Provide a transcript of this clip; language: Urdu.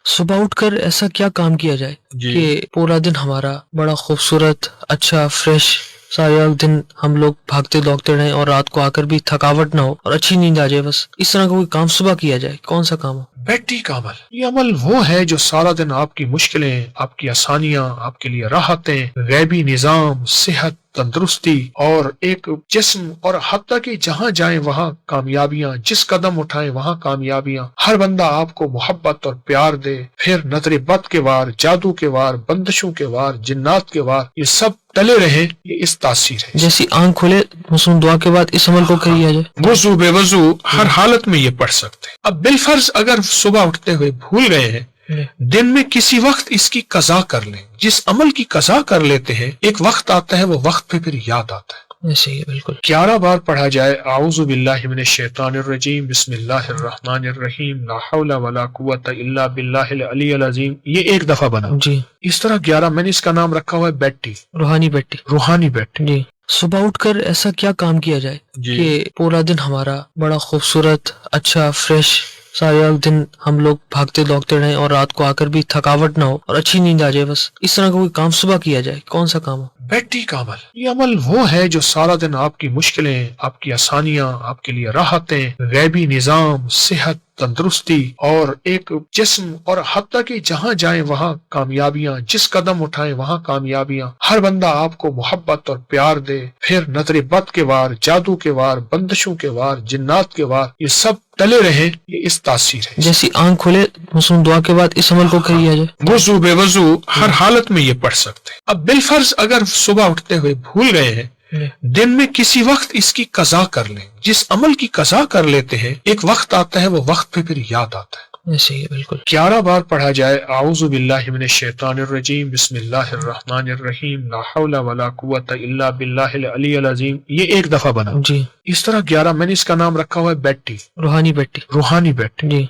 صبح اٹھ کر ایسا کیا کام کیا جائے کہ پورا دن ہمارا بڑا خوبصورت، اچھا، فریش، سارا دن ہم لوگ بھاگتے دوڑتے رہیں اور رات کو آ کر بھی تھکاوٹ نہ ہو اور اچھی نیند آ جائے. بس اس طرح کا کوئی کام صبح کیا جائے، کون سا کام ہو؟ بیٹی کا عمل. یہ عمل وہ ہے جو سارا دن آپ کی مشکلیں، آپ کی آسانیاں، آپ کے لیے راحتیں، غیبی نظام، صحت، تندرستی اور ایک جسم، اور حتیٰ کہ جہاں جائیں وہاں کامیابیاں، جس قدم اٹھائیں وہاں کامیابیاں، ہر بندہ آپ کو محبت اور پیار دے. پھر نظر بد کے وار، جادو کے وار، بندشوں کے وار، جنات کے وار، یہ سب ٹلے رہیں. یہ اس تاثیر ہے. جیسی آنکھ کھلے مثلا دعا کے بعد اس عمل کو کیا جائے. وضو بے وضو ہر حالت میں یہ پڑھ سکتے ہیں. اب بالفرض اگر صبح اٹھتے ہوئے بھول گئے ہیں، دن میں کسی وقت اس کی قضا کر لیں. جس عمل کی قضا کر لیتے ہیں ایک وقت آتا ہے، وہ وقت پہ پھر یاد آتا ہے. ایسے ہی بالکل 11 بار پڑھا جائے اعوذ باللہ من الشیطان الرجیم بسم اللہ الرحمن الرحیم لا حول ولا قوت الا باللہ العلی العظیم. یہ ایک دفعہ بنا. جی. اس طرح 11. میں نے اس کا نام رکھا ہوا ہے بیٹی، روحانی بیٹی. روحانی بیٹی. جی. صبح اٹھ کر ایسا کیا کام کیا جائے کہ پورا دن ہمارا بڑا خوبصورت، اچھا، فریش، سارا دن ہم لوگ بھاگتے دوڑتے رہیں اور رات کو آ کر بھی تھکاوٹ نہ ہو اور اچھی نیند آ جائے. بس اس طرح کا کوئی کام صبح کیا جائے، کون سا کام ہو؟ بیٹی کا عمل. یہ عمل وہ ہے جو سارا دن آپ کی مشکلیں، آپ کی آسانیاں، آپ کے لیے راحتیں، غیبی نظام، صحت، تندرستی اور ایک جسم، اور حتیٰ کہ جہاں جائیں وہاں کامیابیاں، جس قدم اٹھائیں وہاں کامیابیاں، ہر بندہ آپ کو محبت اور پیار دے. پھر نظر بد کے وار، جادو کے وار، بندشوں کے وار، جنات کے وار، یہ سب ٹلے رہیں. یہ اس تاثیر ہے. جیسی آنکھ کھلے مثلا دعا کے بعد اس عمل کو کیا جائے. وضو بے وضو ہر حالت میں یہ پڑھ سکتے ہیں. اب بالفرض اگر صبح اٹھتے ہوئے بھول گئے ہیں، دن میں کسی وقت اس کی قضا کر لیں. جس عمل کی قضا کر لیتے ہیں ایک وقت آتا ہے، وہ وقت پہ پھر یاد آتا ہے. ایسے ہی بالکل 11 بار پڑھا جائے اعوذ باللہ من الشیطان الرجیم بسم اللہ الرحمن الرحیم لا حول ولا قوت الا باللہ العلی العظیم. یہ ایک دفعہ بنا. جی. اس طرح 11. میں نے اس کا نام رکھا ہوا ہے بیٹی، روحانی بیٹی. روحانی بیٹی. جی.